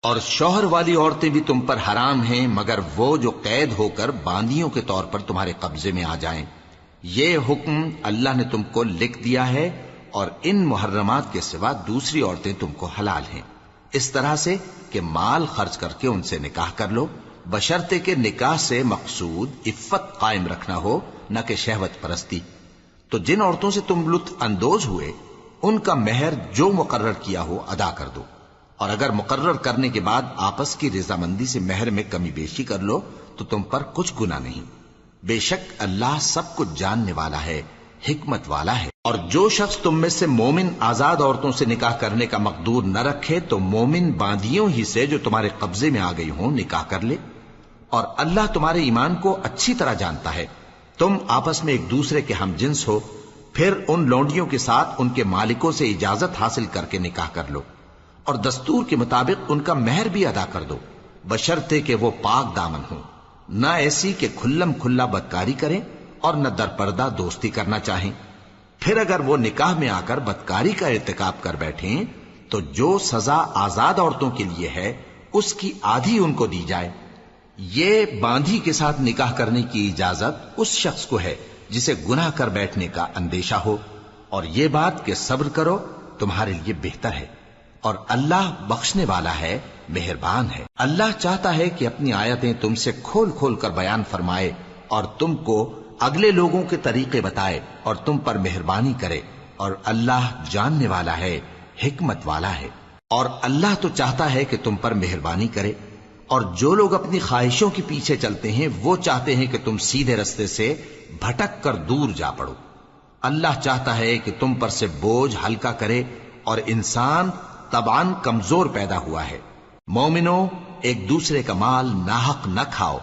اور شوہر والی عورتیں بھی تم پر حرام ہیں مگر وہ جو قید ہو کر باندیوں کے طور پر تمہارے قبضے میں آ جائیں۔ یہ حکم اللہ نے تم کو لکھ دیا ہے، اور ان محرمات کے سوا دوسری عورتیں تم کو حلال ہیں، اس طرح سے کہ مال خرچ کر کے ان سے نکاح کر لو، بشرطے کہ نکاح سے مقصود عفت قائم رکھنا ہو، نہ کہ شہوت پرستی۔ تو جن عورتوں سے تم لطف اندوز ہوئے ان کا مہر جو مقرر کیا ہو ادا کر دو، اور اگر مقرر کرنے کے بعد آپس کی رضامندی سے مہر میں کمی بیشی کر لو تو تم پر کچھ گناہ نہیں۔ بے شک اللہ سب کچھ جاننے والا ہے، حکمت والا ہے۔ اور جو شخص تم میں سے مومن آزاد عورتوں سے نکاح کرنے کا مقدور نہ رکھے تو مومن باندیوں ہی سے جو تمہارے قبضے میں آ گئی ہوں نکاح کر لے، اور اللہ تمہارے ایمان کو اچھی طرح جانتا ہے۔ تم آپس میں ایک دوسرے کے ہم جنس ہو، پھر ان لونڈیوں کے ساتھ ان کے مالکوں سے اجازت حاصل کر کے نکاح کر لو، اور دستور کے مطابق ان کا مہر بھی ادا کر دو، بشرطے کہ وہ پاک دامن ہوں، نہ ایسی کہ کھلم کھلا بدکاری کریں اور نہ درپردہ دوستی کرنا چاہیں۔ پھر اگر وہ نکاح میں آ کر بدکاری کا ارتکاب کر بیٹھیں تو جو سزا آزاد عورتوں کے لیے ہے اس کی آدھی ان کو دی جائے۔ یہ باندھی کے ساتھ نکاح کرنے کی اجازت اس شخص کو ہے جسے گناہ کر بیٹھنے کا اندیشہ ہو، اور یہ بات کہ صبر کرو تمہارے لیے بہتر ہے، اور اللہ بخشنے والا ہے، مہربان ہے۔ اللہ چاہتا ہے کہ اپنی آیتیں تم سے کھول کھول کر بیان فرمائے اور تم کو اگلے لوگوں کے طریقے بتائے اور تم پر مہربانی کرے، اور اللہ جاننے والا ہے، حکمت والا ہے۔ اور اللہ تو چاہتا ہے کہ تم پر مہربانی کرے، اور جو لوگ اپنی خواہشوں کے پیچھے چلتے ہیں وہ چاہتے ہیں کہ تم سیدھے رستے سے بھٹک کر دور جا پڑو۔ اللہ چاہتا ہے کہ تم پر سے بوجھ ہلکا کرے، اور انسان طبعاً کمزور پیدا ہوا ہے۔ مومنوں، ایک دوسرے کا مال ناحق نہ کھاؤ،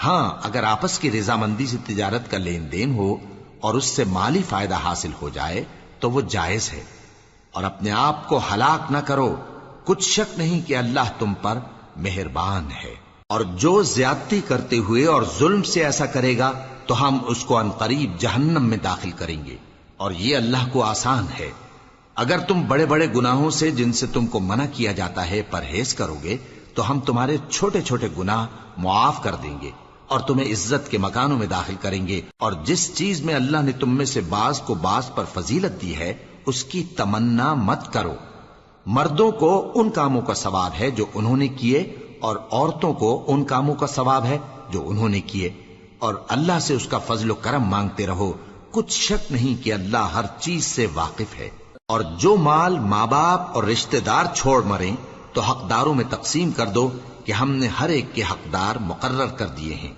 ہاں اگر آپس کی رضامندی سے تجارت کا لین دین ہو اور اس سے مالی فائدہ حاصل ہو جائے تو وہ جائز ہے، اور اپنے آپ کو ہلاک نہ کرو، کچھ شک نہیں کہ اللہ تم پر مہربان ہے۔ اور جو زیادتی کرتے ہوئے اور ظلم سے ایسا کرے گا تو ہم اس کو عنقریب جہنم میں داخل کریں گے، اور یہ اللہ کو آسان ہے۔ اگر تم بڑے بڑے گناہوں سے جن سے تم کو منع کیا جاتا ہے پرہیز کرو گے تو ہم تمہارے چھوٹے چھوٹے گناہ معاف کر دیں گے اور تمہیں عزت کے مکانوں میں داخل کریں گے۔ اور جس چیز میں اللہ نے تم میں سے بعض کو بعض پر فضیلت دی ہے اس کی تمنا مت کرو۔ مردوں کو ان کاموں کا ثواب ہے جو انہوں نے کیے، اور عورتوں کو ان کاموں کا ثواب ہے جو انہوں نے کیے، اور اللہ سے اس کا فضل و کرم مانگتے رہو، کچھ شک نہیں کہ اللہ ہر چیز سے واقف ہے۔ اور جو مال ماں باپ اور رشتہ دار چھوڑ مریں تو حقداروں میں تقسیم کر دو کہ ہم نے ہر ایک کے حقدار مقرر کر دیے ہیں،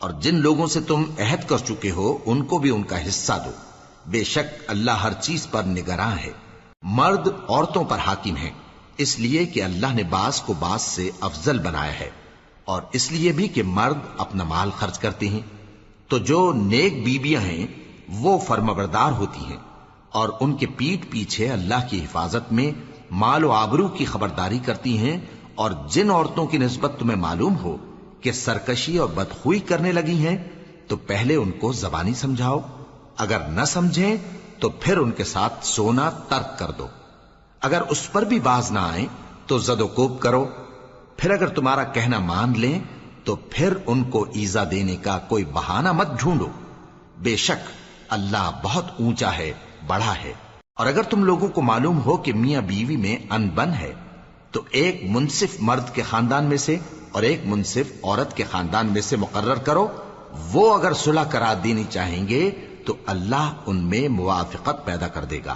اور جن لوگوں سے تم عہد کر چکے ہو ان کو بھی ان کا حصہ دو، بے شک اللہ ہر چیز پر نگراں ہے۔ مرد عورتوں پر حاکم ہیں، اس لیے کہ اللہ نے بعض کو بعض سے افضل بنایا ہے، اور اس لیے بھی کہ مرد اپنا مال خرچ کرتے ہیں، تو جو نیک بیویاں ہیں وہ فرمانبردار ہوتی ہیں، اور ان کے پیٹھ پیچھے اللہ کی حفاظت میں مال و آبرو کی خبرداری کرتی ہیں۔ اور جن عورتوں کی نسبت تمہیں معلوم ہو کہ سرکشی اور بدخوئی کرنے لگی ہیں تو پہلے ان کو زبانی سمجھاؤ، اگر نہ سمجھیں تو پھر ان کے ساتھ سونا ترک کر دو، اگر اس پر بھی باز نہ آئیں تو زد و کوب کرو، پھر اگر تمہارا کہنا مان لیں تو پھر ان کو ایذا دینے کا کوئی بہانہ مت ڈھونڈو، بے شک اللہ بہت اونچا ہے، بڑا ہے۔ اور اگر تم لوگوں کو معلوم ہو کہ میاں بیوی میں انبن ہے تو ایک منصف مرد کے خاندان میں سے اور ایک منصف عورت کے خاندان میں سے مقرر کرو، وہ اگر صلح کرا دینی چاہیں گے تو اللہ ان میں موافقت پیدا کر دے گا۔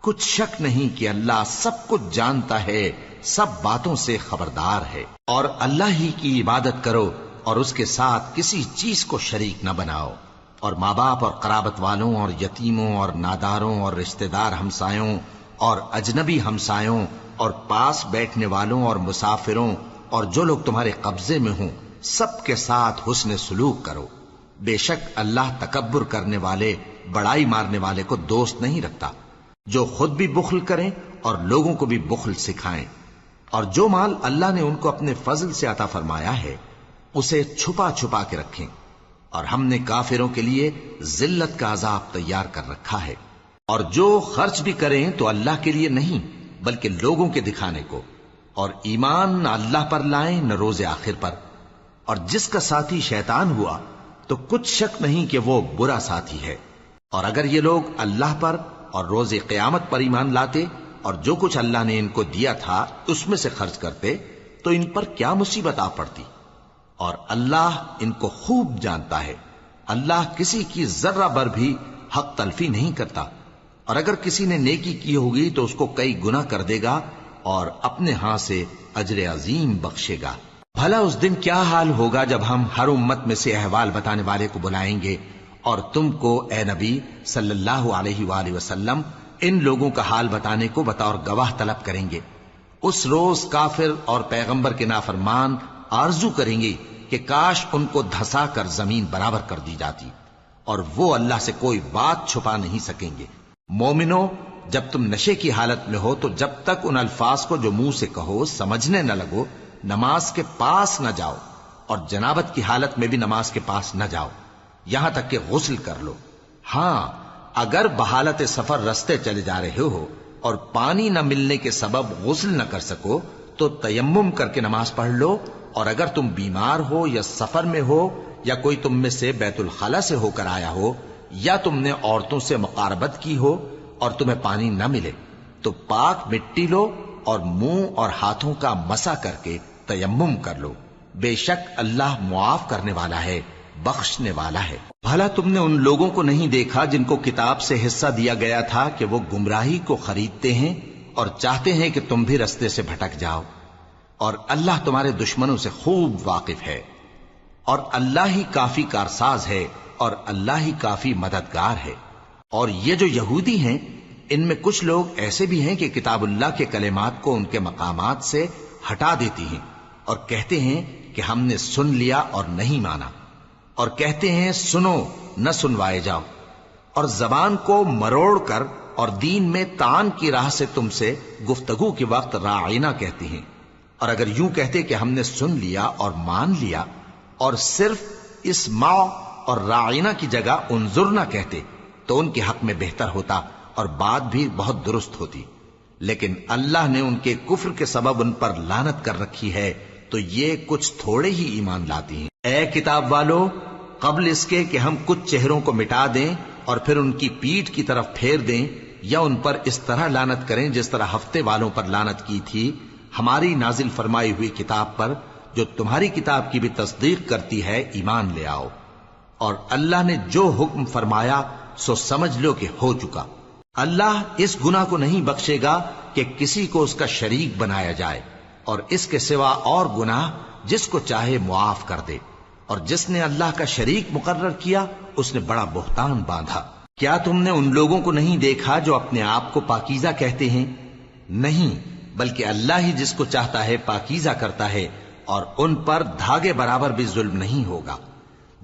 کچھ شک نہیں کہ اللہ سب کچھ جانتا ہے، سب باتوں سے خبردار ہے۔ اور اللہ ہی کی عبادت کرو اور اس کے ساتھ کسی چیز کو شریک نہ بناؤ، اور ماں باپ اور قرابت والوں اور یتیموں اور ناداروں اور رشتہ دار ہمسایوں اور اجنبی ہمسایوں اور پاس بیٹھنے والوں اور مسافروں اور جو لوگ تمہارے قبضے میں ہوں سب کے ساتھ حسن سلوک کرو، بے شک اللہ تکبر کرنے والے، بڑائی مارنے والے کو دوست نہیں رکھتا۔ جو خود بھی بخل کریں اور لوگوں کو بھی بخل سکھائیں، اور جو مال اللہ نے ان کو اپنے فضل سے عطا فرمایا ہے اسے چھپا چھپا کے رکھیں، اور ہم نے کافروں کے لیے ذلت کا عذاب تیار کر رکھا ہے۔ اور جو خرچ بھی کریں تو اللہ کے لیے نہیں بلکہ لوگوں کے دکھانے کو، اور ایمان نہ اللہ پر لائیں نہ روز آخر پر، اور جس کا ساتھی شیطان ہوا تو کچھ شک نہیں کہ وہ برا ساتھی ہے۔ اور اگر یہ لوگ اللہ پر اور روز قیامت پر ایمان لاتے اور جو کچھ اللہ نے ان کو دیا تھا اس میں سے خرچ کرتے تو ان پر کیا مصیبت آ پڑتی، اور اللہ ان کو خوب جانتا ہے۔ اللہ کسی کی ذرہ بر بھی حق تلفی نہیں کرتا، اور اگر کسی نے نیکی کی ہوگی تو اس کو کئی گنا کر دے گا اور اپنے ہاں سے اجر عظیم بخشے گا۔ بھلا اس دن کیا حال ہوگا جب ہم ہر امت میں سے احوال بتانے والے کو بلائیں گے اور تم کو اے نبی صلی اللہ علیہ وآلہ وسلم ان لوگوں کا حال بتانے کو بطور گواہ طلب کریں گے۔ اس روز کافر اور پیغمبر کے نافرمان آرزو کریں گے کہ کاش ان کو دھسا کر زمین برابر کر دی جاتی، اور وہ اللہ سے کوئی بات چھپا نہیں سکیں گے۔ مومنو، جب تم نشے کی حالت میں ہو تو جب تک ان الفاظ کو جو منہ سے کہو سمجھنے نہ لگو نماز کے پاس نہ جاؤ، اور جنابت کی حالت میں بھی نماز کے پاس نہ جاؤ یہاں تک کہ غسل کر لو۔ ہاں، اگر بحالت سفر رستے چلے جا رہے ہو اور پانی نہ ملنے کے سبب غسل نہ کر سکو تو تیمم کر کے نماز پڑھ لو، اور اگر تم بیمار ہو یا سفر میں ہو یا کوئی تم میں سے بیت الخلا سے ہو کر آیا ہو یا تم نے عورتوں سے مقاربت کی ہو اور تمہیں پانی نہ ملے تو پاک مٹی لو اور منہ اور ہاتھوں کا مسح کر کے تیمم کر لو، بے شک اللہ معاف کرنے والا ہے، بخشنے والا ہے۔ بھلا تم نے ان لوگوں کو نہیں دیکھا جن کو کتاب سے حصہ دیا گیا تھا کہ وہ گمراہی کو خریدتے ہیں اور چاہتے ہیں کہ تم بھی رستے سے بھٹک جاؤ، اور اللہ تمہارے دشمنوں سے خوب واقف ہے، اور اللہ ہی کافی کارساز ہے اور اللہ ہی کافی مددگار ہے۔ اور یہ جو یہودی ہیں ان میں کچھ لوگ ایسے بھی ہیں کہ کتاب اللہ کے کلمات کو ان کے مقامات سے ہٹا دیتی ہیں اور کہتے ہیں کہ ہم نے سن لیا اور نہیں مانا، اور کہتے ہیں سنو نہ سنوائے جاؤ، اور زبان کو مروڑ کر اور دین میں طعن کی راہ سے تم سے گفتگو کے وقت راعینا کہتی ہیں، اور اگر یوں کہتے کہ ہم نے سن لیا اور مان لیا اور صرف اسمع اور راعینا کی جگہ انظرنا کہتے تو ان کے حق میں بہتر ہوتا اور بات بھی بہت درست ہوتی، لیکن اللہ نے ان کے کفر کے سبب ان پر لعنت کر رکھی ہے تو یہ کچھ تھوڑے ہی ایمان لاتی ہیں۔ اے کتاب والو، قبل اس کے کہ ہم کچھ چہروں کو مٹا دیں اور پھر ان کی پیٹھ کی طرف پھیر دیں یا ان پر اس طرح لعنت کریں جس طرح ہفتے والوں پر لعنت کی تھی، ہماری نازل فرمائی ہوئی کتاب پر جو تمہاری کتاب کی بھی تصدیق کرتی ہے ایمان لے آؤ، اور اللہ نے جو حکم فرمایا سو سمجھ لو کہ ہو چکا۔ اللہ اس گناہ کو نہیں بخشے گا کہ کسی کو اس کا شریک بنایا جائے، اور اس کے سوا اور گناہ جس کو چاہے معاف کر دے، اور جس نے اللہ کا شریک مقرر کیا اس نے بڑا بہتان باندھا۔ کیا تم نے ان لوگوں کو نہیں دیکھا جو اپنے آپ کو پاکیزہ کہتے ہیں؟ نہیں، بلکہ اللہ ہی جس کو چاہتا ہے پاکیزہ کرتا ہے، اور ان پر دھاگے برابر بھی ظلم نہیں ہوگا۔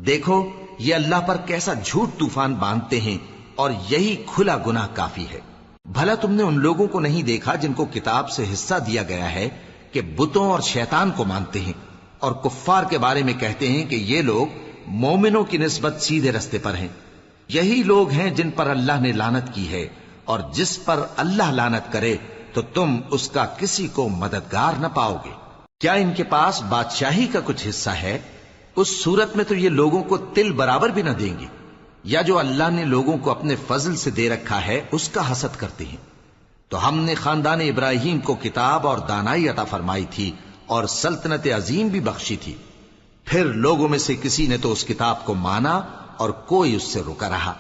دیکھو یہ اللہ پر کیسا جھوٹ طوفان باندھتے ہیں، اور یہی کھلا گناہ کافی ہے۔ بھلا تم نے ان لوگوں کو نہیں دیکھا جن کو کتاب سے حصہ دیا گیا ہے کہ بتوں اور شیطان کو مانتے ہیں، اور کفار کے بارے میں کہتے ہیں کہ یہ لوگ مومنوں کی نسبت سیدھے رستے پر ہیں۔ یہی لوگ ہیں جن پر اللہ نے لعنت کی ہے، اور جس پر اللہ لعنت کرے تو تم اس کا کسی کو مددگار نہ پاؤ گے۔ کیا ان کے پاس بادشاہی کا کچھ حصہ ہے؟ اس صورت میں تو یہ لوگوں کو تل برابر بھی نہ دیں گے، یا جو اللہ نے لوگوں کو اپنے فضل سے دے رکھا ہے اس کا حسد کرتے ہیں۔ تو ہم نے خاندان ابراہیم کو کتاب اور دانائی عطا فرمائی تھی اور سلطنت عظیم بھی بخشی تھی، پھر لوگوں میں سے کسی نے تو اس کتاب کو مانا اور کوئی اس سے رکا رہا،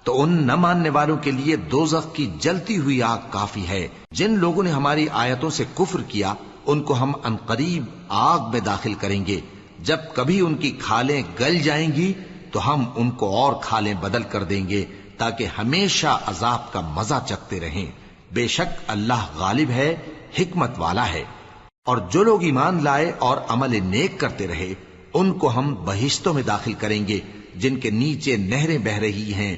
تو ان نہ ماننے والوں کے لیے دوزخ کی جلتی ہوئی آگ کافی ہے۔ جن لوگوں نے ہماری آیتوں سے کفر کیا ان کو ہم عنقریب آگ میں داخل کریں گے، جب کبھی ان کی کھالیں گل جائیں گی تو ہم ان کو اور کھالیں بدل کر دیں گے تاکہ ہمیشہ عذاب کا مزہ چکھتے رہیں۔ بے شک اللہ غالب ہے، حکمت والا ہے۔ اور جو لوگ ایمان لائے اور عمل نیک کرتے رہے ان کو ہم بہشتوں میں داخل کریں گے جن کے نیچے نہریں بہ رہی ہیں،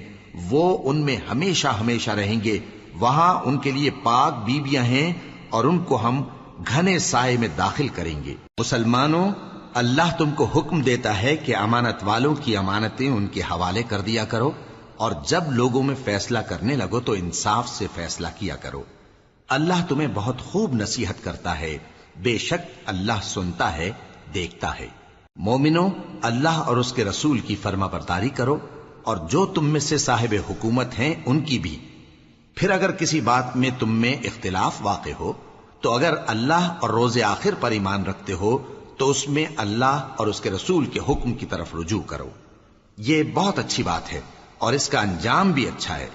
وہ ان میں ہمیشہ ہمیشہ رہیں گے، وہاں ان کے لیے پاک بیویاں ہیں اور ان کو ہم گھنے سائے میں داخل کریں گے۔ مسلمانوں، اللہ تم کو حکم دیتا ہے کہ امانت والوں کی امانتیں ان کے حوالے کر دیا کرو، اور جب لوگوں میں فیصلہ کرنے لگو تو انصاف سے فیصلہ کیا کرو۔ اللہ تمہیں بہت خوب نصیحت کرتا ہے، بے شک اللہ سنتا ہے، دیکھتا ہے۔ مومنو، اللہ اور اس کے رسول کی فرما برداری کرو، اور جو تم میں سے صاحب حکومت ہیں ان کی بھی۔ پھر اگر کسی بات میں تم میں اختلاف واقع ہو تو اگر اللہ اور روز آخر پر ایمان رکھتے ہو تو اس میں اللہ اور اس کے رسول کے حکم کی طرف رجوع کرو۔ یہ بہت اچھی بات ہے اور اس کا انجام بھی اچھا ہے۔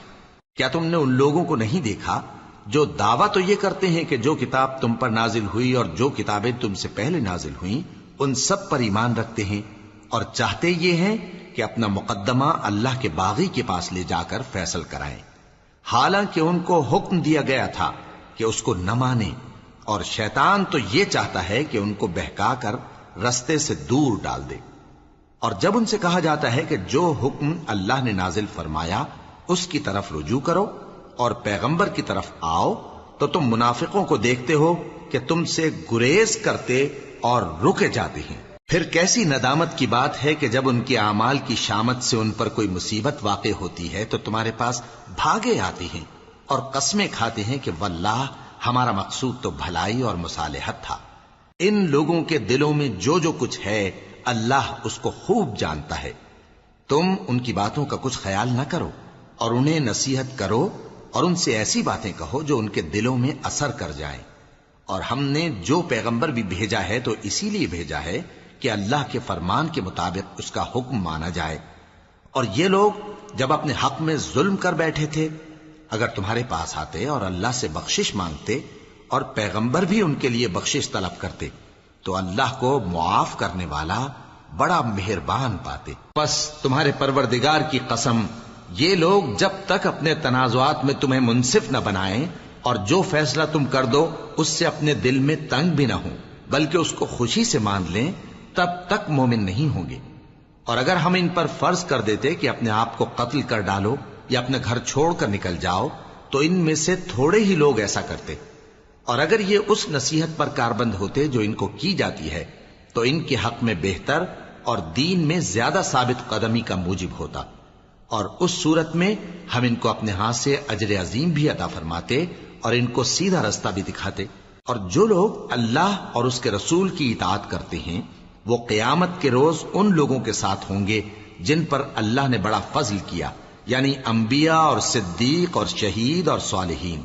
کیا تم نے ان لوگوں کو نہیں دیکھا جو دعویٰ تو یہ کرتے ہیں کہ جو کتاب تم پر نازل ہوئی اور جو کتابیں تم سے پہلے نازل ہوئیں ان سب پر ایمان رکھتے ہیں، اور چاہتے یہ ہیں کہ اپنا مقدمہ اللہ کے باغی کے پاس لے جا کر فیصل کرائیں، حالانکہ ان کو حکم دیا گیا تھا کہ اس کو نہ مانیں، اور شیطان تو یہ چاہتا ہے کہ ان کو بہکا کر رستے سے دور ڈال دے۔ اور جب ان سے کہا جاتا ہے کہ جو حکم اللہ نے نازل فرمایا اس کی طرف رجوع کرو اور پیغمبر کی طرف آؤ، تو تم منافقوں کو دیکھتے ہو کہ تم سے گریز کرتے اور رکے جاتے ہیں۔ پھر کیسی ندامت کی بات ہے کہ جب ان کے اعمال کی شامت سے ان پر کوئی مصیبت واقع ہوتی ہے تو تمہارے پاس بھاگے آتے ہیں اور قسمیں کھاتے ہیں کہ واللہ ہمارا مقصود تو بھلائی اور مصالحت تھا۔ ان لوگوں کے دلوں میں جو جو کچھ ہے اللہ اس کو خوب جانتا ہے۔ تم ان کی باتوں کا کچھ خیال نہ کرو اور انہیں نصیحت کرو اور ان سے ایسی باتیں کہو جو ان کے دلوں میں اثر کر جائیں۔ اور ہم نے جو پیغمبر بھی بھیجا ہے تو اسی لیے بھیجا ہے کہ اللہ کے فرمان کے مطابق اس کا حکم مانا جائے۔ اور یہ لوگ جب اپنے حق میں ظلم کر بیٹھے تھے، اگر تمہارے پاس آتے اور اللہ سے بخشش مانگتے اور پیغمبر بھی ان کے لیے بخشش طلب کرتے تو اللہ کو معاف کرنے والا بڑا مہربان پاتے۔ پس تمہارے پروردگار کی قسم، یہ لوگ جب تک اپنے تنازعات میں تمہیں منصف نہ بنائیں اور جو فیصلہ تم کر دو اس سے اپنے دل میں تنگ بھی نہ ہوں بلکہ اس کو خوشی سے مان لیں، تب تک مومن نہیں ہوں گے۔ اور اگر ہم ان پر فرض کر دیتے کہ اپنے آپ کو قتل کر ڈالو یا اپنے گھر چھوڑ کر نکل جاؤ تو ان میں سے تھوڑے ہی لوگ ایسا کرتے، اور اگر یہ اس نصیحت پر کاربند ہوتے جو ان کو کی جاتی ہے تو ان کے حق میں بہتر اور دین میں زیادہ ثابت قدمی کا موجب ہوتا، اور اس صورت میں ہم ان کو اپنے ہاتھ سے اجر عظیم بھی عطا فرماتے اور ان کو سیدھا رستہ بھی دکھاتے۔ اور جو لوگ اللہ اور اس کے رسول کی اطاعت کرتے ہیں وہ قیامت کے روز ان لوگوں کے ساتھ ہوں گے جن پر اللہ نے بڑا فضل کیا، یعنی انبیاء اور صدیق اور شہید اور صالحین،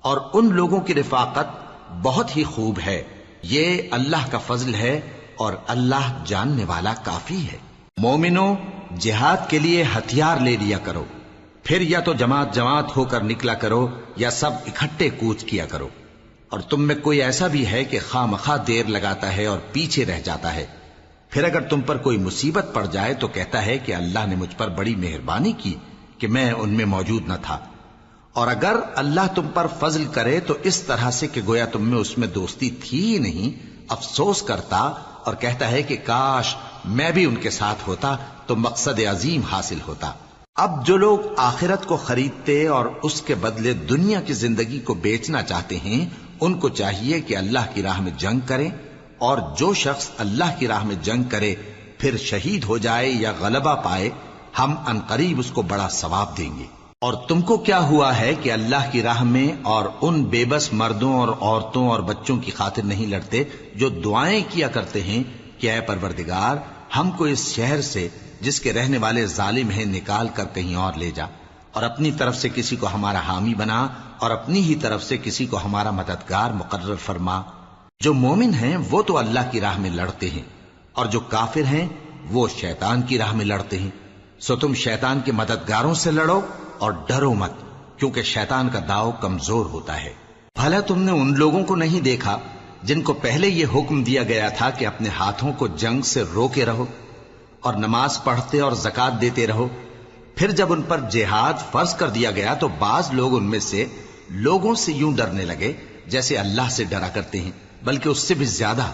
اور ان لوگوں کی رفاقت بہت ہی خوب ہے۔ یہ اللہ کا فضل ہے اور اللہ جاننے والا کافی ہے۔ مومنو، جہاد کے لیے ہتھیار لے لیا کرو، پھر یا تو جماعت جماعت ہو کر نکلا کرو یا سب اکٹھے کوچ کیا کرو۔ اور تم میں کوئی ایسا بھی ہے کہ خواہ مخواہ دیر لگاتا ہے اور پیچھے رہ جاتا ہے، پھر اگر تم پر کوئی مصیبت پڑ جائے تو کہتا ہے کہ اللہ نے مجھ پر بڑی مہربانی کی کہ میں ان میں موجود نہ تھا۔ اور اگر اللہ تم پر فضل کرے تو اس طرح سے کہ گویا تم میں اس میں دوستی تھی ہی نہیں، افسوس کرتا اور کہتا ہے کہ کاش میں بھی ان کے ساتھ ہوتا تو مقصد عظیم حاصل ہوتا۔ اب جو لوگ آخرت کو خریدتے اور اس کے بدلے دنیا کی زندگی کو بیچنا چاہتے ہیں ان کو چاہیے کہ اللہ کی راہ میں جنگ کریں، اور جو شخص اللہ کی راہ میں جنگ کرے پھر شہید ہو جائے یا غلبہ پائے ہم عنقریب اس کو بڑا ثواب دیں گے۔ اور تم کو کیا ہوا ہے کہ اللہ کی راہ میں اور ان بے بس مردوں اور عورتوں اور بچوں کی خاطر نہیں لڑتے جو دعائیں کیا کرتے ہیں کہ اے پروردگار ہم کو اس شہر سے جس کے رہنے والے ظالم ہیں نکال کر کہیں اور لے جا، اور اپنی طرف سے کسی کو ہمارا حامی بنا اور اپنی ہی طرف سے کسی کو ہمارا مددگار مقرر فرما۔ جو مومن ہیں وہ تو اللہ کی راہ میں لڑتے ہیں، اور جو کافر ہیں وہ شیطان کی راہ میں لڑتے ہیں، سو تم شیطان کے مددگاروں سے لڑو اور ڈرو مت، کیونکہ شیطان کا داؤ کمزور ہوتا ہے۔ بھلا تم نے ان لوگوں کو نہیں دیکھا جن کو پہلے یہ حکم دیا گیا تھا کہ اپنے ہاتھوں کو جنگ سے روکے رہو اور نماز پڑھتے اور زکوٰۃ دیتے رہو، پھر جب ان پر جہاد فرض کر دیا گیا تو بعض لوگ ان میں سے لوگوں سے یوں ڈرنے لگے جیسے اللہ سے ڈرا کرتے ہیں، بلکہ اس سے بھی زیادہ،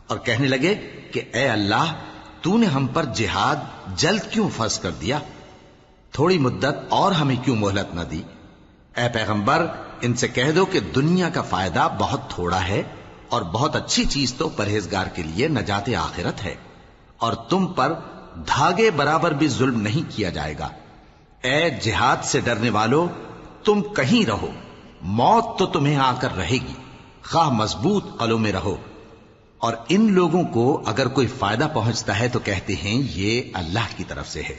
اور کہنے لگے کہ اے اللہ تو نے ہم پر جہاد جلد کیوں فرض کر دیا، تھوڑی مدت اور ہمیں کیوں مہلت نہ دی۔ اے پیغمبر ان سے کہہ دو کہ دنیا کا فائدہ بہت تھوڑا ہے اور بہت اچھی چیز تو پرہیزگار کے لیے نجات آخرت ہے، اور تم پر دھاگے برابر بھی ظلم نہیں کیا جائے گا۔ اے جہاد سے ڈرنے والو، تم کہیں رہو، موت تو تمہیں آ کر رہے گی، خواہ مضبوط قلعوں میں رہو۔ اور ان لوگوں کو اگر کوئی فائدہ پہنچتا ہے تو کہتے ہیں یہ اللہ کی طرف سے ہے،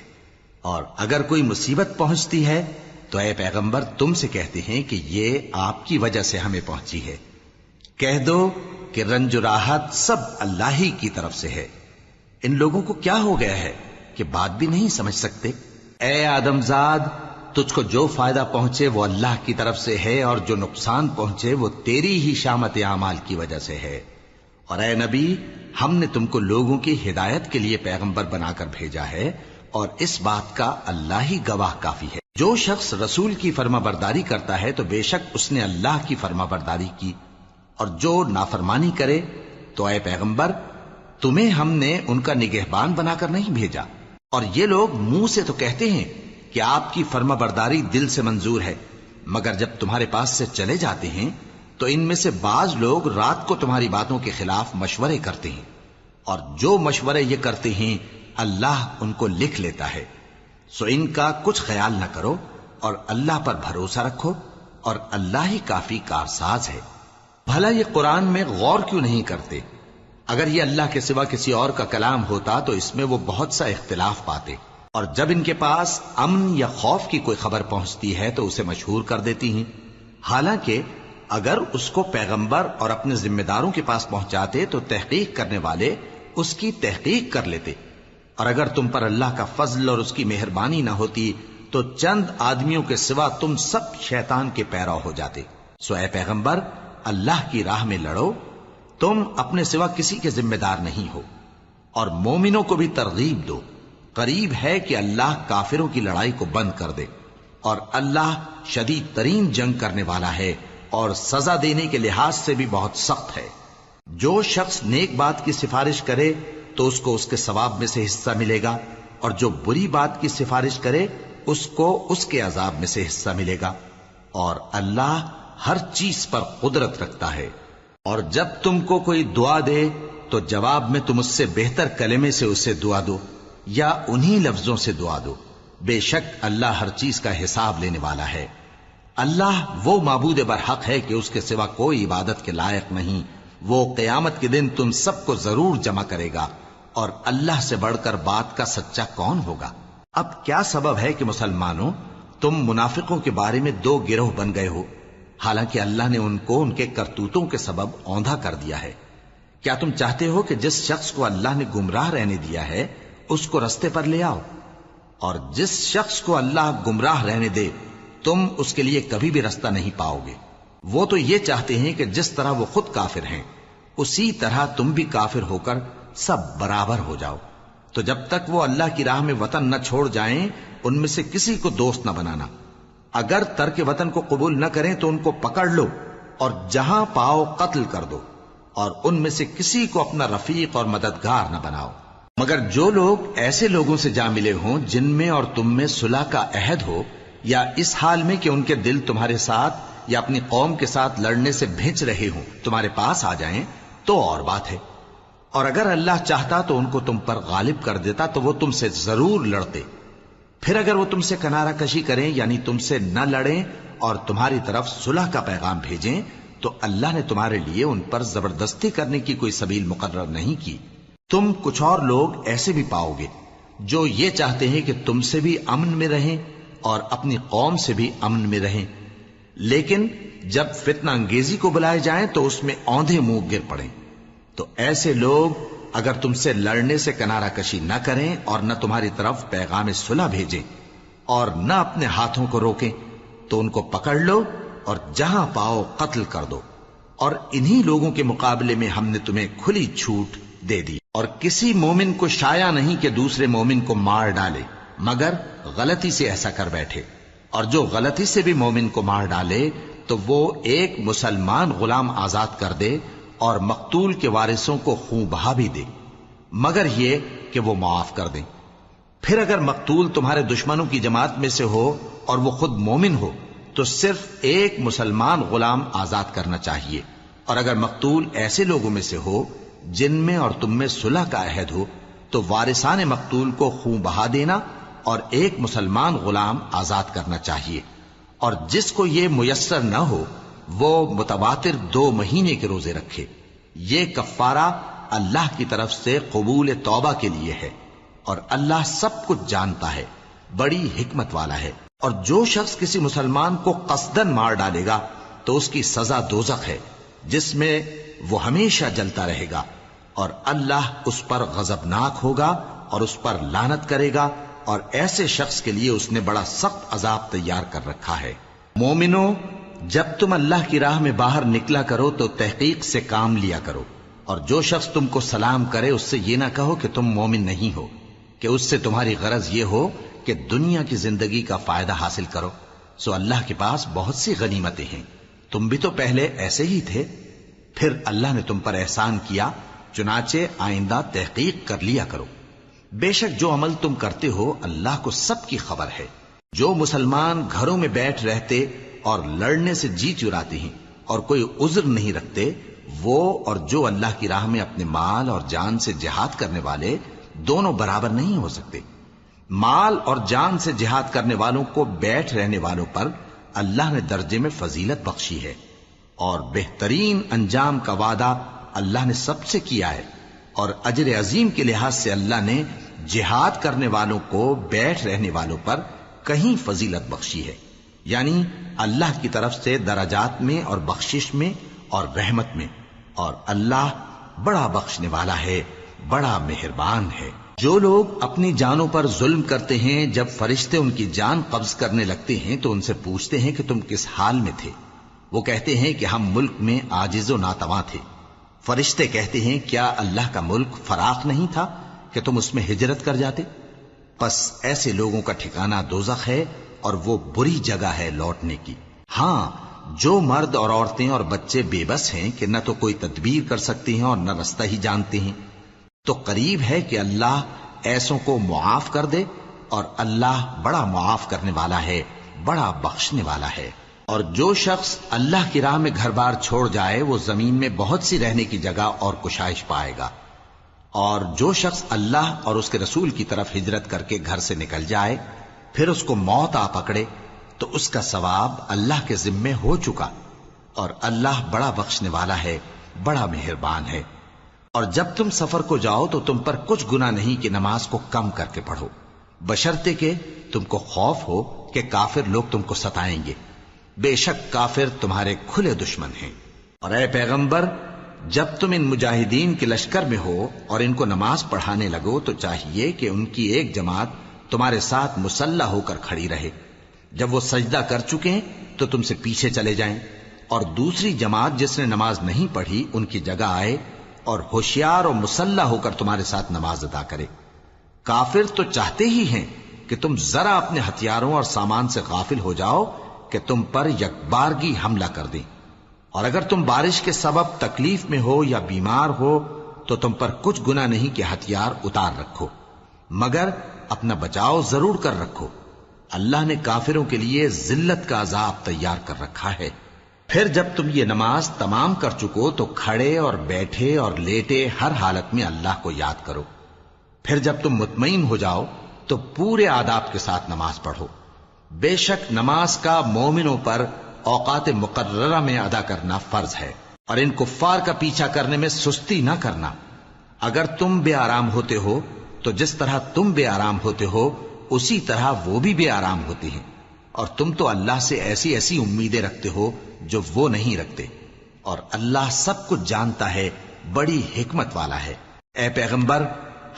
اور اگر کوئی مصیبت پہنچتی ہے تو اے پیغمبر تم سے کہتے ہیں کہ یہ آپ کی وجہ سے ہمیں پہنچی ہے۔ کہہ دو کہ رنج و راحت سب اللہ ہی کی طرف سے ہے۔ ان لوگوں کو کیا ہو گیا ہے کہ بات بھی نہیں سمجھ سکتے؟ اے آدم زاد، تجھ کو جو فائدہ پہنچے وہ اللہ کی طرف سے ہے، اور جو نقصان پہنچے وہ تیری ہی شامت اعمال کی وجہ سے ہے۔ اور اے نبی، ہم نے تم کو لوگوں کی ہدایت کے لیے پیغمبر بنا کر بھیجا ہے، اور اس بات کا اللہ ہی گواہ کافی ہے۔ جو شخص رسول کی فرما برداری کرتا ہے تو بے شک اس نے اللہ کی فرما برداری کی، اور جو نافرمانی کرے تو اے پیغمبر تمہیں ہم نے ان کا نگہبان بنا کر نہیں بھیجا۔ اور یہ لوگ منہ سے تو کہتے ہیں کہ آپ کی فرما برداری دل سے منظور ہے، مگر جب تمہارے پاس سے چلے جاتے ہیں تو ان میں سے بعض لوگ رات کو تمہاری باتوں کے خلاف مشورے کرتے ہیں، اور جو مشورے یہ کرتے ہیں اللہ ان کو لکھ لیتا ہے۔ سو ان کا کچھ خیال نہ کرو اور اللہ پر بھروسہ رکھو، اور اللہ ہی کافی کارساز ہے۔ بھلا یہ قرآن میں غور کیوں نہیں کرتے؟ اگر یہ اللہ کے سوا کسی اور کا کلام ہوتا تو اس میں وہ بہت سا اختلاف پاتے، اور جب ان کے پاس امن یا خوف کی کوئی خبر پہنچتی ہے تو اسے مشہور کر دیتی ہیں، حالانکہ اگر اس کو پیغمبر اور اپنے ذمہ داروں کے پاس پہنچاتے تو تحقیق کرنے والے اس کی تحقیق کر لیتے، اور اگر تم پر اللہ کا فضل اور اس کی مہربانی نہ ہوتی تو چند آدمیوں کے سوا تم سب شیطان کے پیرو ہو جاتے۔ سو اے پیغمبر، اللہ کی راہ میں لڑو، تم اپنے سوا کسی کے ذمہ دار نہیں ہو، اور مومنوں کو بھی ترغیب دو۔ قریب ہے کہ اللہ کافروں کی لڑائی کو بند کر دے، اور اللہ شدید ترین جنگ کرنے والا ہے اور سزا دینے کے لحاظ سے بھی بہت سخت ہے۔ جو شخص نیک بات کی سفارش کرے تو اس کو اس کے ثواب میں سے حصہ ملے گا، اور جو بری بات کی سفارش کرے اس کو اس کے عذاب میں سے حصہ ملے گا، اور اللہ ہر چیز پر قدرت رکھتا ہے۔ اور جب تم کو کوئی دعا دے تو جواب میں تم اس سے بہتر کلمے سے اسے دعا دو، یا انہی لفظوں سے دعا دو، بے شک اللہ ہر چیز کا حساب لینے والا ہے۔ اللہ وہ معبود برحق ہے کہ اس کے سوا کوئی عبادت کے لائق نہیں۔ وہ قیامت کے دن تم سب کو ضرور جمع کرے گا، اور اللہ سے بڑھ کر بات کا سچا کون ہوگا؟ اب کیا سبب ہے کہ مسلمانوں تم منافقوں کے بارے میں دو گروہ بن گئے ہو، حالانکہ اللہ نے ان کو ان کے کرتوتوں کے سبب اوندھا کر دیا ہے؟ کیا تم چاہتے ہو کہ جس شخص کو اللہ نے گمراہ رہنے دیا ہے اس کو رستے پر لے آؤ، اور جس شخص کو اللہ گمراہ رہنے دے تم اس کے لیے کبھی بھی رستہ نہیں پاؤ گے؟ وہ تو یہ چاہتے ہیں کہ جس طرح وہ خود کافر ہیں اسی طرح تم بھی کافر ہو کر سب برابر ہو جاؤ۔ تو جب تک وہ اللہ کی راہ میں وطن نہ چھوڑ جائیں ان میں سے کسی کو دوست نہ بنانا۔ اگر ترک وطن کو قبول نہ کریں تو ان کو پکڑ لو اور جہاں پاؤ قتل کر دو، اور ان میں سے کسی کو اپنا رفیق اور مددگار نہ بناؤ، مگر جو لوگ ایسے لوگوں سے جا ملے ہوں جن میں اور تم میں صلح کا عہد ہو، یا اس حال میں کہ ان کے دل تمہارے ساتھ یا اپنی قوم کے ساتھ لڑنے سے بھنچ رہے ہوں تمہارے پاس آ جائیں تو اور بات ہے۔ اور اگر اللہ چاہتا تو ان کو تم پر غالب کر دیتا تو وہ تم سے ضرور لڑتے۔ پھر اگر وہ تم سے کنارہ کشی کریں یعنی تم سے نہ لڑیں اور تمہاری طرف صلح کا پیغام بھیجیں تو اللہ نے تمہارے لیے ان پر زبردستی کرنے کی کوئی سبیل مقرر نہیں کی۔ تم کچھ اور لوگ ایسے بھی پاؤ گے جو یہ چاہتے ہیں کہ تم سے بھی امن میں رہیں اور اپنی قوم سے بھی امن میں رہیں، لیکن جب فتنہ انگیزی کو بلائے جائیں تو اس میں اوندھے منہ گر پڑیں۔ تو ایسے لوگ اگر تم سے لڑنے سے کنارہ کشی نہ کریں اور نہ تمہاری طرف پیغام صلح بھیجیں اور نہ اپنے ہاتھوں کو روکیں تو ان کو پکڑ لو اور جہاں پاؤ قتل کر دو، اور انہی لوگوں کے مقابلے میں ہم نے تمہیں کھلی چھوٹ دے دی۔ اور کسی مومن کو شایع نہیں کہ دوسرے مومن کو مار ڈالے مگر غلطی سے ایسا کر بیٹھے، اور جو غلطی سے بھی مومن کو مار ڈالے تو وہ ایک مسلمان غلام آزاد کر دے اور مقتول کے وارثوں کو خون بہا بھی دے، مگر یہ کہ وہ معاف کر دیں۔ پھر اگر مقتول تمہارے دشمنوں کی جماعت میں سے ہو اور وہ خود مومن ہو تو صرف ایک مسلمان غلام آزاد کرنا چاہیے، اور اگر مقتول ایسے لوگوں میں سے ہو جن میں اور تم میں صلح کا عہد ہو تو وارثان مقتول کو خون بہا دینا اور ایک مسلمان غلام آزاد کرنا چاہیے، اور جس کو یہ میسر نہ ہو وہ متواتر 2 مہینے کے روزے رکھے. یہ کفارہ اللہ کی طرف سے قبول توبہ کے لیے ہے، اور اللہ سب کچھ جانتا ہے، بڑی حکمت والا ہے. اور جو شخص کسی مسلمان کو قصدن مار ڈالے گا تو اس کی سزا دوزخ ہے، جس میں وہ ہمیشہ جلتا رہے گا، اور اللہ اس پر غضبناک ہوگا اور اس پر لعنت کرے گا، اور ایسے شخص کے لیے اس نے بڑا سخت عذاب تیار کر رکھا ہے. مومنو، جب تم اللہ کی راہ میں باہر نکلا کرو تو تحقیق سے کام لیا کرو، اور جو شخص تم کو سلام کرے اس سے یہ نہ کہو کہ تم مومن نہیں ہو، کہ اس سے تمہاری غرض یہ ہو کہ دنیا کی زندگی کا فائدہ حاصل کرو. سو اللہ کے پاس بہت سی غنیمتیں ہیں، تم بھی تو پہلے ایسے ہی تھے، پھر اللہ نے تم پر احسان کیا، چنانچہ آئندہ تحقیق کر لیا کرو. بے شک جو عمل تم کرتے ہو اللہ کو سب کی خبر ہے. جو مسلمان گھروں میں بیٹھ رہتے اور لڑنے سے جی چراتے ہیں اور کوئی عذر نہیں رکھتے، وہ اور جو اللہ کی راہ میں اپنے مال اور جان سے جہاد کرنے والے دونوں برابر نہیں ہو سکتے. مال اور جان سے جہاد کرنے والوں کو بیٹھ رہنے والوں پر اللہ نے درجے میں فضیلت بخشی ہے، اور بہترین انجام کا وعدہ اللہ نے سب سے کیا ہے. اور اجر عظیم کے لحاظ سے اللہ نے جہاد کرنے والوں کو بیٹھ رہنے والوں پر کہیں فضیلت بخشی ہے، یعنی اللہ کی طرف سے درجات میں اور بخشش میں اور رحمت میں. اور اللہ بڑا بخشنے والا ہے، بڑا مہربان ہے. جو لوگ اپنی جانوں پر ظلم کرتے ہیں، جب فرشتے ان کی جان قبض کرنے لگتے ہیں تو ان سے پوچھتے ہیں کہ تم کس حال میں تھے؟ وہ کہتے ہیں کہ ہم ملک میں عاجز و ناتواں تھے. فرشتے کہتے ہیں کیا اللہ کا ملک فراخ نہیں تھا کہ تم اس میں ہجرت کر جاتے؟ پس ایسے لوگوں کا ٹھکانہ دوزخ ہے، اور وہ بری جگہ ہے لوٹنے کی. ہاں، جو مرد اور عورتیں اور بچے بے بس ہیں کہ نہ تو کوئی تدبیر کر سکتے ہیں اور نہ رستہ ہی جانتے ہیں، تو قریب ہے کہ اللہ ایسوں کو معاف کر دے، اور اللہ بڑا معاف کرنے والا ہے، بڑا بخشنے والا ہے. اور جو شخص اللہ کی راہ میں گھر بار چھوڑ جائے وہ زمین میں بہت سی رہنے کی جگہ اور کشائش پائے گا. اور جو شخص اللہ اور اس کے رسول کی طرف ہجرت کر کے گھر سے نکل جائے پھر اس کو موت آ پکڑے تو اس کا ثواب اللہ کے ذمے ہو چکا، اور اللہ بڑا بخشنے والا ہے، بڑا مہربان ہے. اور جب تم سفر کو جاؤ تو تم پر کچھ گناہ نہیں کہ نماز کو کم کر کے پڑھو، بشرطے کہ تم کو خوف ہو کہ کافر لوگ تم کو ستائیں گے. بے شک کافر تمہارے کھلے دشمن ہیں. اور اے پیغمبر، جب تم ان مجاہدین کے لشکر میں ہو اور ان کو نماز پڑھانے لگو تو چاہیے کہ ان کی ایک جماعت تمہارے ساتھ مسلح ہو کر کھڑی رہے. جب وہ سجدہ کر چکے تو تم سے پیچھے چلے جائیں، اور دوسری جماعت جس نے نماز نہیں پڑھی ان کی جگہ آئے اور ہوشیار اور مسلح ہو کر تمہارے ساتھ نماز ادا کرے. کافر تو چاہتے ہی ہیں کہ تم ذرا اپنے ہتھیاروں اور سامان سے غافل ہو جاؤ کہ تم پر یکبارگی حملہ کر دیں. اور اگر تم بارش کے سبب تکلیف میں ہو یا بیمار ہو تو تم پر کچھ گناہ نہیں کہ ہتھیار اتار رکھو، مگر اپنا بچاؤ ضرور کر رکھو. اللہ نے کافروں کے لیے ذلت کا عذاب تیار کر رکھا ہے. پھر جب تم یہ نماز تمام کر چکو تو کھڑے اور بیٹھے اور لیٹے ہر حالت میں اللہ کو یاد کرو. پھر جب تم مطمئن ہو جاؤ تو پورے آداب کے ساتھ نماز پڑھو. بے شک نماز کا مومنوں پر اوقات مقررہ میں ادا کرنا فرض ہے، اور ان کفار کا پیچھا کرنے میں سستی نہ کرنا. اگر تم بے آرام ہوتے ہو تو جس طرح تم بے آرام ہوتے ہو اسی طرح وہ بھی بے آرام ہوتے ہیں، اور تم تو اللہ سے ایسی ایسی امیدیں رکھتے ہو جو وہ نہیں رکھتے، اور اللہ سب کچھ جانتا ہے، بڑی حکمت والا ہے. اے پیغمبر،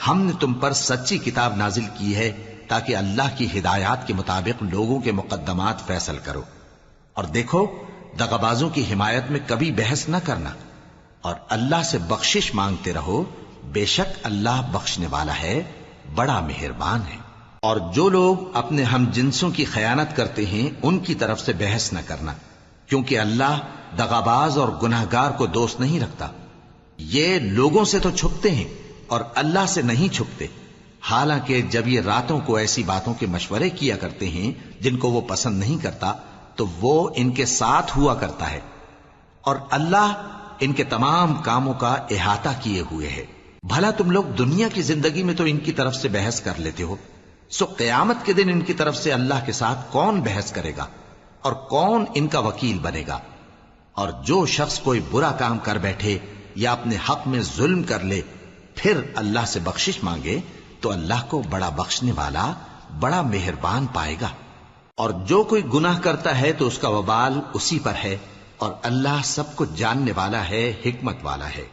ہم نے تم پر سچی کتاب نازل کی ہے تاکہ اللہ کی ہدایات کے مطابق لوگوں کے مقدمات فیصل کرو. اور دیکھو، دغابازوں کی حمایت میں کبھی بحث نہ کرنا، اور اللہ سے بخشش مانگتے رہو. بے شک اللہ بخشنے والا ہے، بڑا مہربان ہے. اور جو لوگ اپنے ہم جنسوں کی خیانت کرتے ہیں ان کی طرف سے بحث نہ کرنا، کیونکہ اللہ دغاباز اور گناہگار کو دوست نہیں رکھتا. یہ لوگوں سے تو چھپتے ہیں اور اللہ سے نہیں چھپتے، حالانکہ جب یہ راتوں کو ایسی باتوں کے مشورے کیا کرتے ہیں جن کو وہ پسند نہیں کرتا تو وہ ان کے ساتھ ہوا کرتا ہے، اور اللہ ان کے تمام کاموں کا احاطہ کیے ہوئے ہے. بھلا تم لوگ دنیا کی زندگی میں تو ان کی طرف سے بحث کر لیتے ہو، سو قیامت کے دن ان کی طرف سے اللہ کے ساتھ کون بحث کرے گا اور کون ان کا وکیل بنے گا؟ اور جو شخص کوئی برا کام کر بیٹھے یا اپنے حق میں ظلم کر لے پھر اللہ سے بخشش مانگے تو اللہ کو بڑا بخشنے والا بڑا مہربان پائے گا. اور جو کوئی گناہ کرتا ہے تو اس کا وبال اسی پر ہے، اور اللہ سب کچھ جاننے والا ہے، حکمت والا ہے.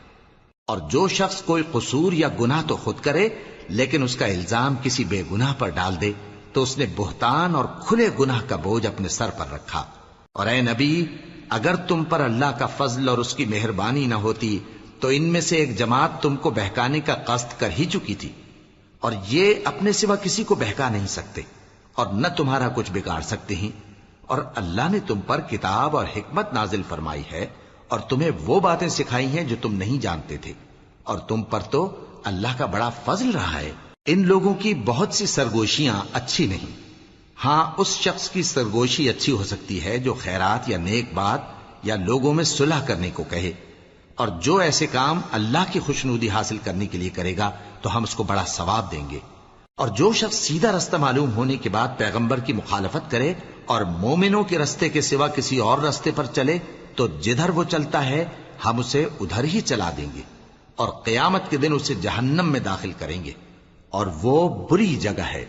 اور جو شخص کوئی قصور یا گناہ تو خود کرے لیکن اس کا الزام کسی بے گناہ پر ڈال دے تو اس نے بہتان اور کھلے گناہ کا بوجھ اپنے سر پر رکھا. اور اے نبی، اگر تم پر اللہ کا فضل اور اس کی مہربانی نہ ہوتی تو ان میں سے ایک جماعت تم کو بہکانے کا قصد کر ہی چکی تھی، اور یہ اپنے سوا کسی کو بہکا نہیں سکتے اور نہ تمہارا کچھ بگاڑ سکتے ہیں. اور اللہ نے تم پر کتاب اور حکمت نازل فرمائی ہے اور تمہیں وہ باتیں سکھائی ہیں جو تم نہیں جانتے تھے، اور تم پر تو اللہ کا بڑا فضل رہا ہے. ان لوگوں کی بہت سی سرگوشیاں اچھی نہیں. ہاں، اس شخص کی سرگوشی اچھی ہو سکتی ہے جو خیرات یا نیک بات یا لوگوں میں صلح کرنے کو کہے، اور جو ایسے کام اللہ کی خوشنودی حاصل کرنے کے لیے کرے گا تو ہم اس کو بڑا ثواب دیں گے. اور جو شخص سیدھا رستہ معلوم ہونے کے بعد پیغمبر کی مخالفت کرے اور مومنوں کے رستے کے سوا کسی اور رستے پر چلے تو جدھر وہ چلتا ہے ہم اسے ادھر ہی چلا دیں گے، اور قیامت کے دن اسے جہنم میں داخل کریں گے، اور وہ بری جگہ ہے.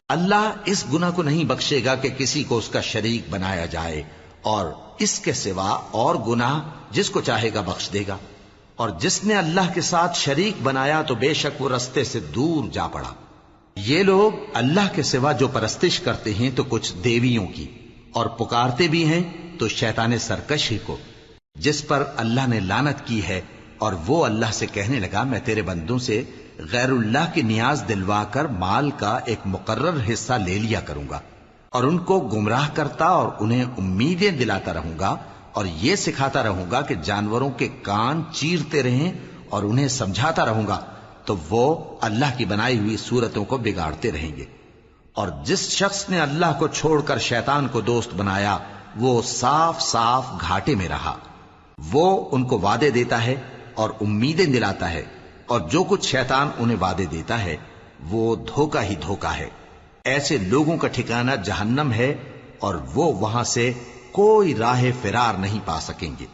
اللہ اس گناہ کو نہیں بخشے گا کہ کسی کو اس کا شریک بنایا جائے، اور اس کے سوا اور گناہ جس کو چاہے گا بخش دے گا. اور جس نے اللہ کے ساتھ شریک بنایا تو بے شک وہ رستے سے دور جا پڑا. یہ لوگ اللہ کے سوا جو پرستش کرتے ہیں تو کچھ دیویوں کی، اور پکارتے بھی ہیں تو شیطان سرکش ہی کو، جس پر اللہ نے لعنت کی ہے. اور وہ اللہ سے کہنے لگا میں تیرے بندوں سے غیر اللہ کی نیاز دلوا کر مال کا ایک مقرر حصہ لے لیا کروں گا، اور ان کو گمراہ کرتا اور انہیں امیدیں دلاتا رہوں گا، اور یہ سکھاتا رہوں گا کہ جانوروں کے کان چیرتے رہیں، اور انہیں سمجھاتا رہوں گا تو وہ اللہ کی بنائی ہوئی صورتوں کو بگاڑتے رہیں گے. اور جس شخص نے اللہ کو چھوڑ کر شیطان کو دوست بنایا وہ صاف صاف گھاٹے میں رہا. وہ ان کو وعدے دیتا ہے اور امیدیں دلاتا ہے، اور جو کچھ شیطان انہیں وعدے دیتا ہے وہ دھوکہ ہی دھوکہ ہے. ایسے لوگوں کا ٹھکانہ جہنم ہے، اور وہ وہاں سے کوئی راہ فرار نہیں پا سکیں گے.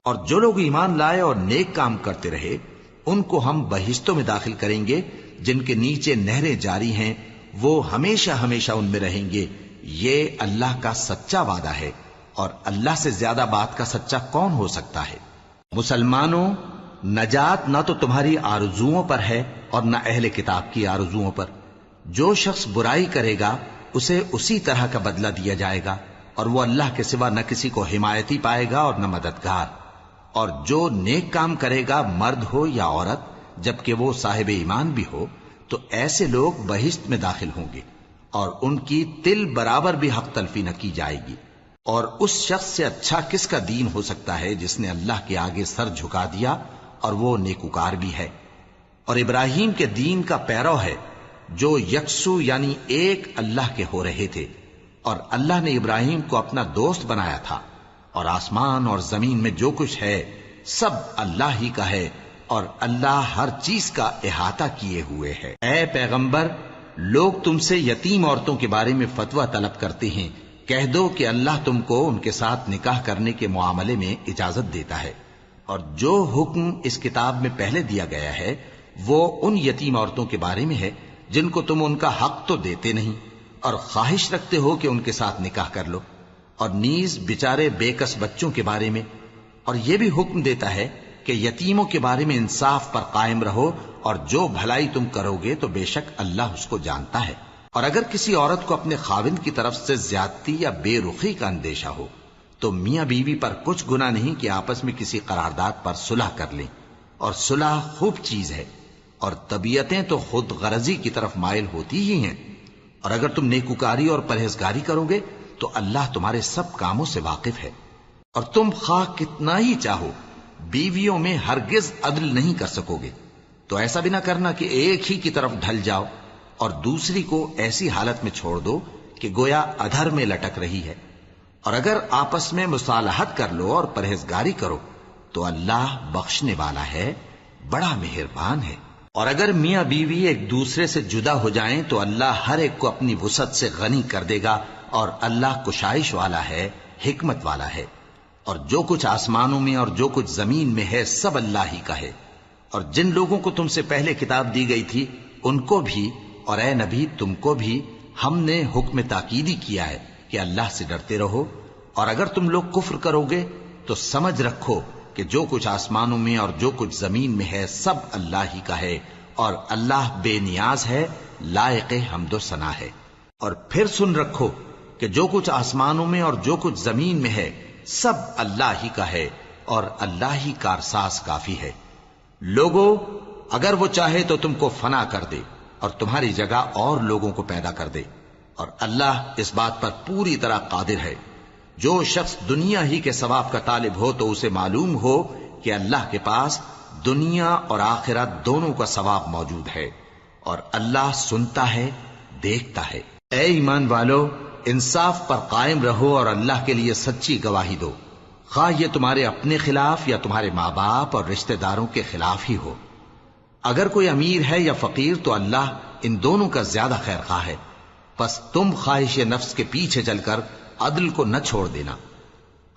اور جو لوگ ایمان لائے اور نیک کام کرتے رہے ان کو ہم بہشتوں میں داخل کریں گے جن کے نیچے نہریں جاری ہیں، وہ ہمیشہ ہمیشہ ان میں رہیں گے. یہ اللہ کا سچا وعدہ ہے، اور اللہ سے زیادہ بات کا سچا کون ہو سکتا ہے. مسلمانوں، نجات نہ تو تمہاری آرزوؤں پر ہے اور نہ اہل کتاب کی آرزوؤں پر. جو شخص برائی کرے گا اسے اسی طرح کا بدلہ دیا جائے گا، اور وہ اللہ کے سوا نہ کسی کو حمایتی پائے گا اور نہ مددگار. اور جو نیک کام کرے گا مرد ہو یا عورت جبکہ وہ صاحب ایمان بھی ہو تو ایسے لوگ بہشت میں داخل ہوں گے، اور ان کی تل برابر بھی حق تلفی نہ کی جائے گی. اور اس شخص سے اچھا کس کا دین ہو سکتا ہے جس نے اللہ کے آگے سر جھکا دیا اور وہ نیکوکار بھی ہے. اور ابراہیم کے دین کا پیرو ہے جو یکسو یعنی ایک اللہ کے ہو رہے تھے، اور اللہ نے ابراہیم کو اپنا دوست بنایا تھا. اور آسمان اور زمین میں جو کچھ ہے سب اللہ ہی کا ہے، اور اللہ ہر چیز کا احاطہ کیے ہوئے ہے. اے پیغمبر، لوگ تم سے یتیم عورتوں کے بارے میں فتویٰ طلب کرتے ہیں، کہہ دو کہ اللہ تم کو ان کے ساتھ نکاح کرنے کے معاملے میں اجازت دیتا ہے، اور جو حکم اس کتاب میں پہلے دیا گیا ہے وہ ان یتیم عورتوں کے بارے میں ہے جن کو تم ان کا حق تو دیتے نہیں اور خواہش رکھتے ہو کہ ان کے ساتھ نکاح کر لو، اور نیز بیچارے بے کس بچوں کے بارے میں. اور یہ بھی حکم دیتا ہے کہ یتیموں کے بارے میں انصاف پر قائم رہو، اور جو بھلائی تم کرو گے تو بے شک اللہ اس کو جانتا ہے. اور اگر کسی عورت کو اپنے خاوند کی طرف سے زیادتی یا بے رخی کا اندیشہ ہو تو میاں بیوی پر کچھ گناہ نہیں کہ آپس میں کسی قرارداد پر صلح کر لیں، اور صلح خوب چیز ہے. اور طبیعتیں تو خود غرضی کی طرف مائل ہوتی ہی ہیں. اور اگر تم نیکوکاری اور پرہیزگاری کرو گے تو اللہ تمہارے سب کاموں سے واقف ہے. اور تم خواہ کتنا ہی چاہو بیویوں میں ہرگز عدل نہیں کر سکو گے، تو ایسا بھی نہ کرنا کہ ایک ہی کی طرف ڈھل جاؤ اور دوسری کو ایسی حالت میں چھوڑ دو کہ گویا ادھر میں لٹک رہی ہے. اور اگر آپس میں مصالحت کر لو اور پرہیزگاری کرو تو اللہ بخشنے والا ہے، بڑا مہربان ہے. اور اگر میاں بیوی ایک دوسرے سے جدا ہو جائیں تو اللہ ہر ایک کو اپنی وسعت سے غنی کر دے گا، اور اللہ کشائش والا ہے، حکمت والا ہے. اور جو کچھ آسمانوں میں اور جو کچھ زمین میں ہے سب اللہ ہی کا ہے۔ اور جن لوگوں کو تم سے پہلے کتاب دی گئی تھی ان کو بھی اور اے نبی تم کو بھی ہم نے حکم تاکیدی کیا ہے کہ اللہ سے ڈرتے رہو، اور اگر تم لوگ کفر کرو گے تو سمجھ رکھو کہ جو کچھ آسمانوں میں اور جو کچھ زمین میں ہے سب اللہ ہی کا ہے، اور اللہ بے نیاز ہے، لائق حمد و ثنا ہے۔ اور پھر سن رکھو کہ جو کچھ آسمانوں میں اور جو کچھ زمین میں ہے سب اللہ ہی کا ہے، اور اللہ ہی کارساز کافی ہے۔ لوگو اگر وہ چاہے تو تم کو فنا کر دے اور تمہاری جگہ اور لوگوں کو پیدا کر دے، اور اللہ اس بات پر پوری طرح قادر ہے۔ جو شخص دنیا ہی کے ثواب کا طالب ہو تو اسے معلوم ہو کہ اللہ کے پاس دنیا اور آخرت دونوں کا ثواب موجود ہے، اور اللہ سنتا ہے، دیکھتا ہے۔ اے ایمان والو، انصاف پر قائم رہو اور اللہ کے لیے سچی گواہی دو، خواہ یہ تمہارے اپنے خلاف یا تمہارے ماں باپ اور رشتہ داروں کے خلاف ہی ہو۔ اگر کوئی امیر ہے یا فقیر تو اللہ ان دونوں کا زیادہ خیر خواہ ہے، پس تم خواہش نفس کے پیچھے چل کر عدل کو نہ چھوڑ دینا۔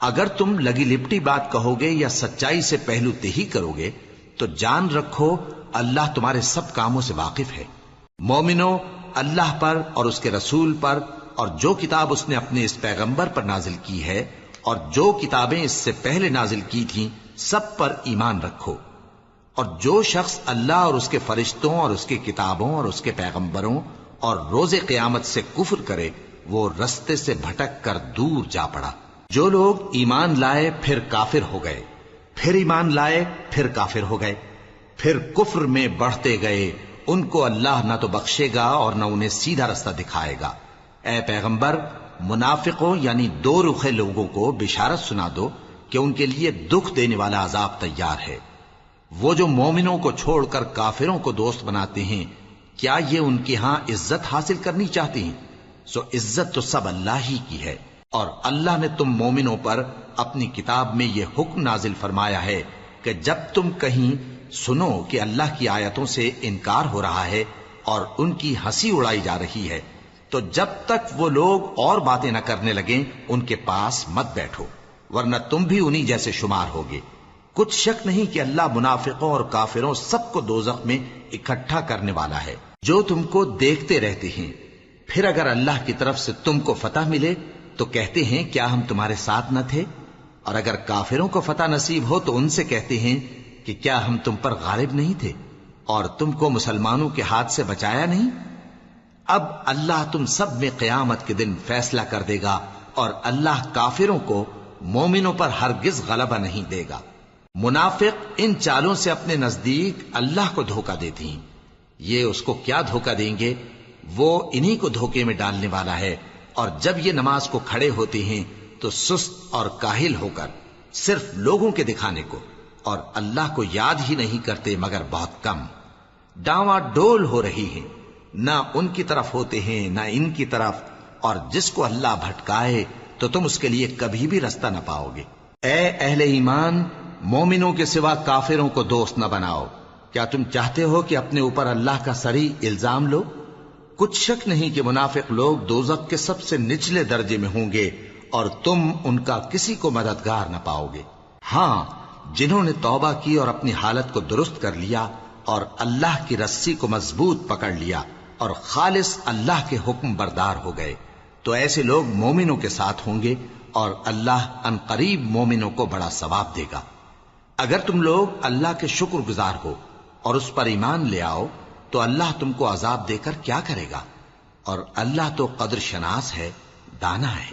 اگر تم لگی لپٹی بات کہو گے یا سچائی سے پہلو تہی کرو گے تو جان رکھو اللہ تمہارے سب کاموں سے واقف ہے۔ مومنو، اللہ پر اور اس کے رسول پر اور جو کتاب اس نے اپنے اس پیغمبر پر نازل کی ہے اور جو کتابیں اس سے پہلے نازل کی تھیں سب پر ایمان رکھو۔ اور جو شخص اللہ اور اس کے فرشتوں اور اس کی کتابوں اور اس کے پیغمبروں اور روز قیامت سے کفر کرے وہ رستے سے بھٹک کر دور جا پڑا۔ جو لوگ ایمان لائے پھر کافر ہو گئے، پھر ایمان لائے پھر کافر ہو گئے، پھر کفر میں بڑھتے گئے، ان کو اللہ نہ تو بخشے گا اور نہ انہیں سیدھا رستہ دکھائے گا۔ اے پیغمبر، منافقوں یعنی دو رخے لوگوں کو بشارت سنا دو کہ ان کے لیے دکھ دینے والا عذاب تیار ہے۔ وہ جو مومنوں کو چھوڑ کر کافروں کو دوست بناتے ہیں، کیا یہ ان کے ہاں عزت حاصل کرنی چاہتے ہیں؟ سو عزت تو سب اللہ ہی کی ہے۔ اور اللہ نے تم مومنوں پر اپنی کتاب میں یہ حکم نازل فرمایا ہے کہ جب تم کہیں سنو کہ اللہ کی آیتوں سے انکار ہو رہا ہے اور ان کی ہنسی اڑائی جا رہی ہے تو جب تک وہ لوگ اور باتیں نہ کرنے لگیں ان کے پاس مت بیٹھو، ورنہ تم بھی انہی جیسے شمار ہوگے۔ کچھ شک نہیں کہ اللہ منافقوں اور کافروں سب کو دوزخ میں اکٹھا کرنے والا ہے، جو تم کو دیکھتے رہتے ہیں۔ پھر اگر اللہ کی طرف سے تم کو فتح ملے تو کہتے ہیں کیا ہم تمہارے ساتھ نہ تھے، اور اگر کافروں کو فتح نصیب ہو تو ان سے کہتے ہیں کہ کیا ہم تم پر غالب نہیں تھے اور تم کو مسلمانوں کے ہاتھ سے بچایا نہیں۔ اب اللہ تم سب میں قیامت کے دن فیصلہ کر دے گا، اور اللہ کافروں کو مومنوں پر ہرگز غلبہ نہیں دے گا۔ منافق ان چالوں سے اپنے نزدیک اللہ کو دھوکہ دیتی ہیں، یہ اس کو کیا دھوکہ دیں گے، وہ انہی کو دھوکے میں ڈالنے والا ہے۔ اور جب یہ نماز کو کھڑے ہوتے ہیں تو سست اور کاہل ہو کر صرف لوگوں کے دکھانے کو اور اللہ کو یاد ہی نہیں کرتے مگر بہت کم، ڈاواں ڈول ہو رہی ہیں، نہ ان کی طرف ہوتے ہیں نہ ان کی طرف، اور جس کو اللہ بھٹکائے تو تم اس کے لیے کبھی بھی رستہ نہ پاؤ گے۔ اے اہل ایمان، مومنوں کے سوا کافروں کو دوست نہ بناؤ۔ کیا تم چاہتے ہو کہ اپنے اوپر اللہ کا صریح الزام لو؟ کچھ شک نہیں کہ منافق لوگ دوزخ کے سب سے نچلے درجے میں ہوں گے اور تم ان کا کسی کو مددگار نہ پاؤ گے۔ ہاں، جنہوں نے توبہ کی اور اپنی حالت کو درست کر لیا اور اللہ کی رسی کو مضبوط پکڑ لیا اور خالص اللہ کے حکم بردار ہو گئے تو ایسے لوگ مومنوں کے ساتھ ہوں گے، اور اللہ ان قریب مومنوں کو بڑا ثواب دے گا۔ اگر تم لوگ اللہ کے شکر گزار ہو اور اس پر ایمان لے آؤ تو اللہ تم کو عذاب دے کر کیا کرے گا، اور اللہ تو قدر شناس ہے، دانا ہے۔